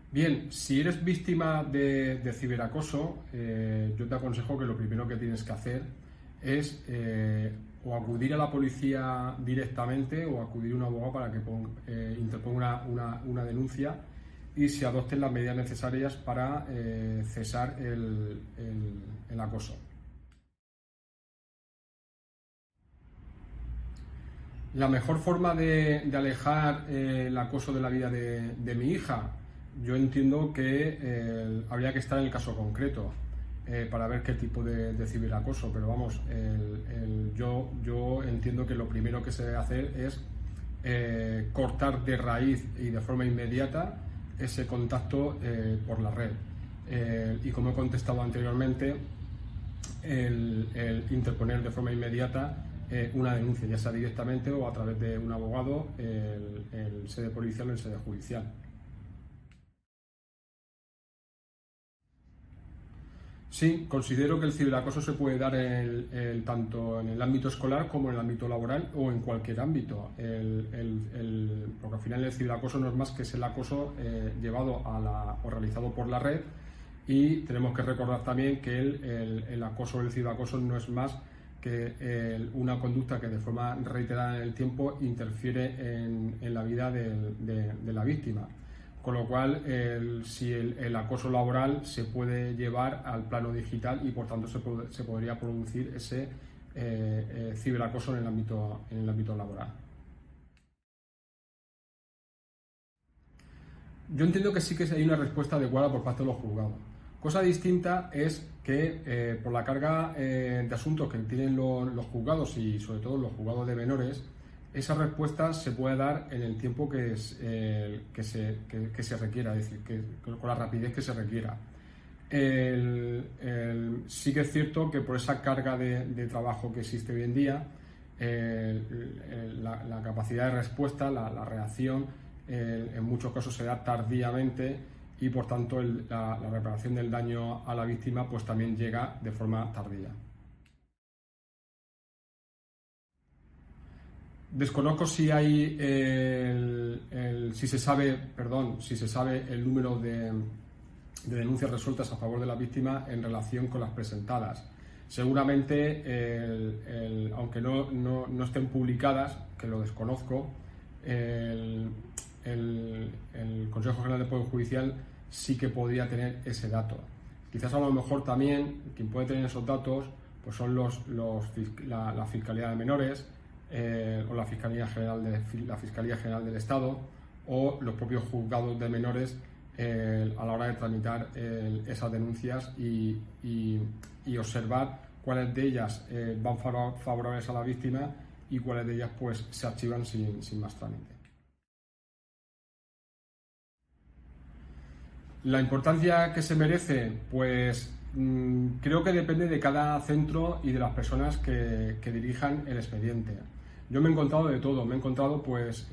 Bien, si eres víctima de ciberacoso, yo te aconsejo que lo primero que tienes que hacer es o acudir a la policía directamente o acudir a un abogado para que interponga una denuncia y se adopten las medidas necesarias para cesar el acoso. La mejor forma de alejar el acoso de la vida de mi hija, yo entiendo que habría que estar en el caso concreto para ver qué tipo de ciberacoso, pero vamos, yo entiendo que lo primero que se debe hacer es cortar de raíz y de forma inmediata ese contacto por la red. Y como he contestado anteriormente, el interponer de forma inmediata una denuncia, ya sea directamente o a través de un abogado, el sede policial o el sede judicial. Sí, considero que el ciberacoso se puede dar tanto en el ámbito escolar como en el ámbito laboral o en cualquier ámbito. Porque al final el ciberacoso no es más que es el acoso llevado o realizado por la red, y tenemos que recordar también que el acoso o el ciberacoso no es más que una conducta que de forma reiterada en el tiempo interfiere en la vida de la víctima. Con lo cual, si el acoso laboral se puede llevar al plano digital y por tanto se podría producir ese ciberacoso en el ámbito laboral. Yo entiendo que sí que hay una respuesta adecuada por parte de los juzgados. Cosa distinta es que por la carga de asuntos que tienen los juzgados y sobre todo los juzgados de menores, esa respuesta se puede dar en el tiempo que se requiera, es decir, con la rapidez que se requiera. Sí que es cierto que por esa carga de trabajo que existe hoy en día, la capacidad de respuesta, la reacción, en muchos casos se da tardíamente y por tanto la reparación del daño a la víctima pues también llega de forma tardía. Desconozco si hay si se sabe el número de denuncias resueltas a favor de la víctima en relación con las presentadas. Seguramente, aunque no estén publicadas, que lo desconozco, el Consejo General del Poder Judicial sí que podría tener ese dato. Quizás a lo mejor también quien puede tener esos datos pues son la Fiscalía de Menores, o la Fiscalía General del Estado o los propios juzgados de menores a la hora de tramitar esas denuncias y observar cuáles de ellas van favorables a la víctima y cuáles de ellas pues se archivan sin más trámite. La importancia que se merece, pues creo que depende de cada centro y de las personas que dirijan el expediente. Yo me he encontrado de todo, me he encontrado pues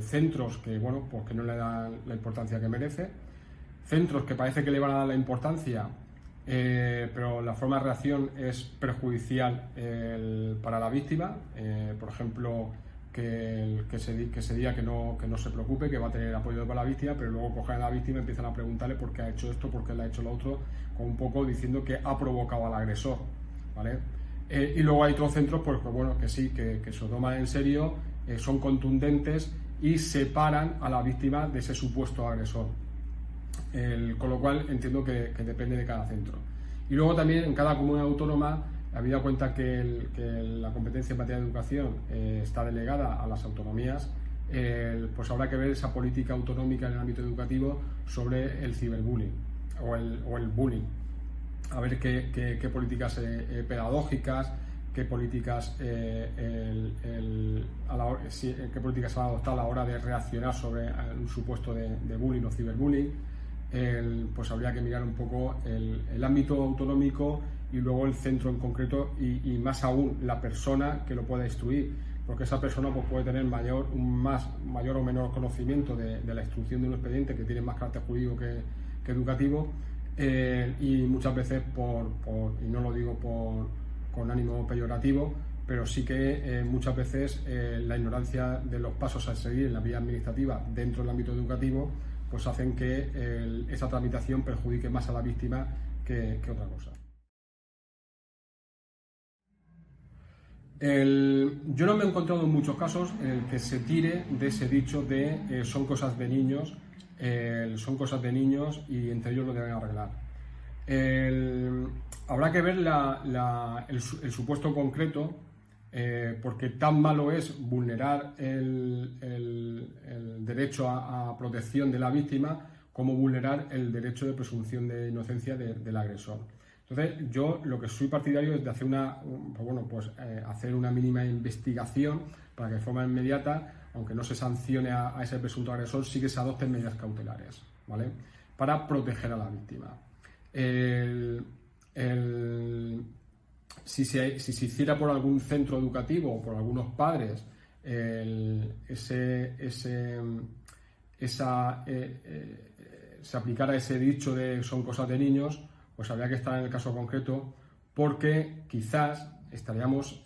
centros que no le dan la importancia que merece, centros que parece que le van a dar la importancia, pero la forma de reacción es perjudicial para la víctima. Por ejemplo, que se diga que no se preocupe, que va a tener apoyo para la víctima, pero luego cogen a la víctima y empiezan a preguntarle por qué ha hecho esto, por qué le ha hecho lo otro, con un poco diciendo que ha provocado al agresor, ¿vale? Y luego hay otros centros pues, que sí, que se lo toman en serio, son contundentes y separan a la víctima de ese supuesto agresor. Con lo cual entiendo que depende de cada centro. Y luego también en cada comunidad autónoma, habida cuenta que la competencia en materia de educación está delegada a las autonomías, pues habrá que ver esa política autonómica en el ámbito educativo sobre el ciberbullying o el bullying. A ver qué políticas pedagógicas, qué políticas se van a adoptar a la hora de reaccionar sobre un supuesto de bullying o ciberbullying. Pues habría que mirar un poco el ámbito autonómico y luego el centro en concreto y más aún la persona que lo pueda instruir, porque esa persona pues, puede tener mayor o menor conocimiento de la instrucción de un expediente que tiene más carácter jurídico que educativo, y muchas veces y no lo digo con ánimo peyorativo, pero sí que muchas veces la ignorancia de los pasos a seguir en la vía administrativa dentro del ámbito educativo pues hacen que esa tramitación perjudique más a la víctima que otra cosa. Yo no me he encontrado en muchos casos en el que se tire de ese dicho de son cosas de niños, y entre ellos lo deben arreglar. Habrá que ver el supuesto concreto, porque tan malo es vulnerar el derecho a protección de la víctima como vulnerar el derecho de presunción de inocencia del agresor. Entonces, yo lo que soy partidario es de hacer hacer una mínima investigación para que de forma inmediata, aunque no se sancione a ese presunto agresor, sí que se adopten medidas cautelares, ¿vale? Para proteger a la víctima. Si se hiciera por algún centro educativo o por algunos padres, se aplicara ese dicho de son cosas de niños, pues habría que estar en el caso concreto, porque quizás estaríamos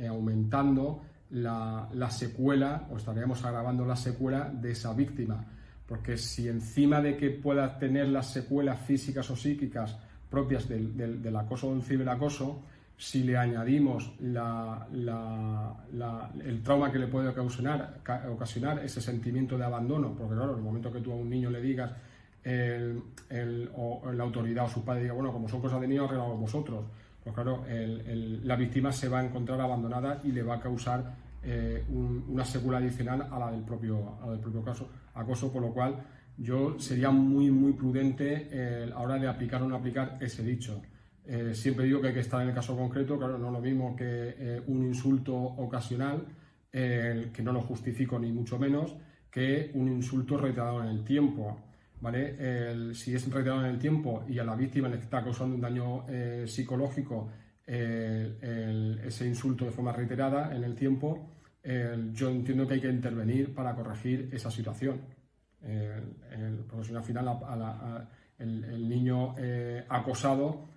aumentando la secuela, o estaríamos agravando la secuela de esa víctima, porque si encima de que pueda tener las secuelas físicas o psíquicas propias del acoso o del ciberacoso, si le añadimos el trauma que le puede ocasionar ese sentimiento de abandono, porque claro, en el momento que tú a un niño le digas o la autoridad o su padre diga, bueno, como son cosas de niños, arreglamos vosotros, pues claro, la víctima se va a encontrar abandonada y le va a causar una secuela adicional a la del propio acoso, por lo cual yo sería muy prudente a la hora de aplicar o no aplicar ese dicho. Siempre digo que hay que estar en el caso concreto, claro, no es lo mismo que un insulto ocasional, que no lo justifico ni mucho menos, que un insulto reiterado en el tiempo, ¿vale? Si es reiterado en el tiempo y a la víctima le está causando un daño psicológico ese insulto de forma reiterada en el tiempo, yo entiendo que hay que intervenir para corregir esa situación. Porque al final el niño acosado,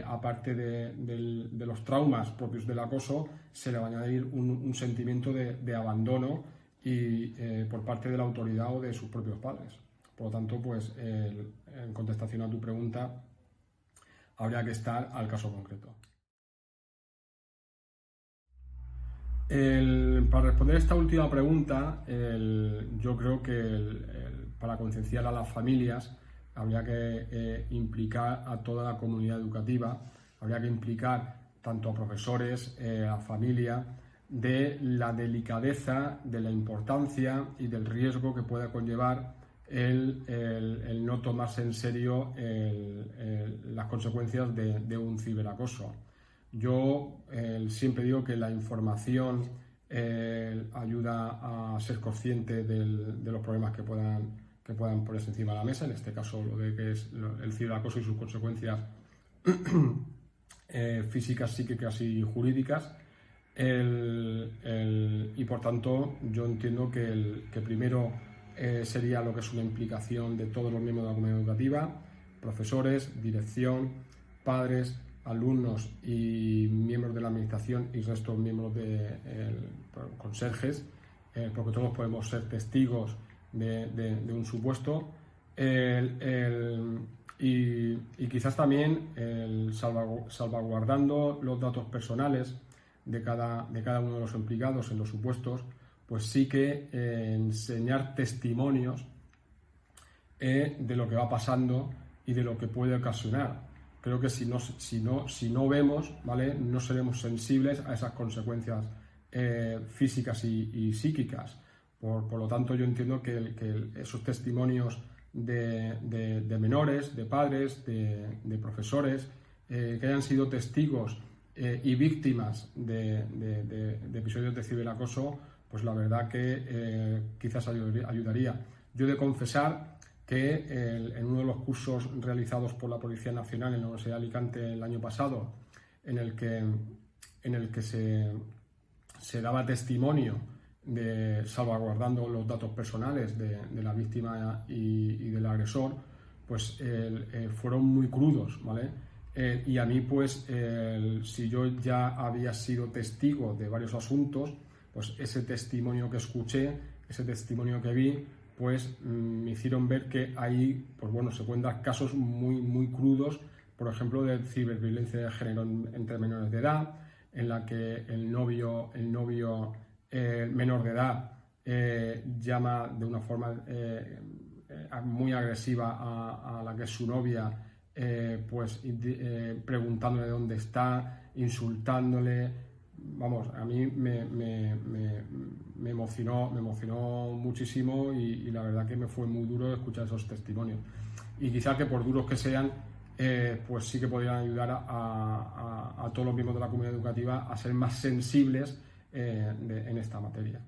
aparte de los traumas propios del acoso, se le va a añadir un sentimiento de abandono por parte de la autoridad o de sus propios padres. Por lo tanto, pues en contestación a tu pregunta, habría que estar al caso concreto. Para responder esta última pregunta, yo creo que para concienciar a las familias habría que implicar a toda la comunidad educativa, habría que implicar tanto a profesores, a familia, de la delicadeza, de la importancia y del riesgo que pueda conllevar el no tomarse en serio las consecuencias de un ciberacoso. Yo siempre digo que la información ayuda a ser consciente de los problemas que puedan ponerse encima de la mesa, en este caso lo de que es el ciberacoso y sus consecuencias físicas, psíquicas y jurídicas. Y por tanto yo entiendo que primero sería lo que es una implicación de todos los miembros de la comunidad educativa, profesores, dirección, padres, alumnos y miembros de la administración y resto miembros de conserjes, porque todos podemos ser testigos de un supuesto, y quizás también salvaguardando los datos personales de cada uno de los implicados en los supuestos, pues sí que enseñar testimonios de lo que va pasando y de lo que puede ocasionar. Creo que si no vemos, ¿vale?, no seremos sensibles a esas consecuencias físicas y psíquicas. Por lo tanto, yo entiendo que esos testimonios de menores, de padres, de profesores, que hayan sido testigos y víctimas de episodios de ciberacoso, pues la verdad que quizás ayudaría. Yo he de confesar que en uno de los cursos realizados por la Policía Nacional en la Universidad de Alicante el año pasado, en el que se daba testimonio salvaguardando los datos personales de la víctima y del agresor, pues fueron muy crudos, ¿vale? Y a mí, pues, si yo ya había sido testigo de varios asuntos, pues ese testimonio que escuché, ese testimonio que vi, pues me hicieron ver que ahí, pues bueno, se cuentan casos muy crudos, por ejemplo, de ciberviolencia de género entre menores de edad, en la que el novio menor de edad llama de una forma muy agresiva a la que es su novia, pues preguntándole dónde está, insultándole. Vamos, a mí me emocionó muchísimo y la verdad que me fue muy duro escuchar esos testimonios. Y quizás que por duros que sean, pues sí que podrían ayudar a todos los miembros de la comunidad educativa a ser más sensibles en esta materia.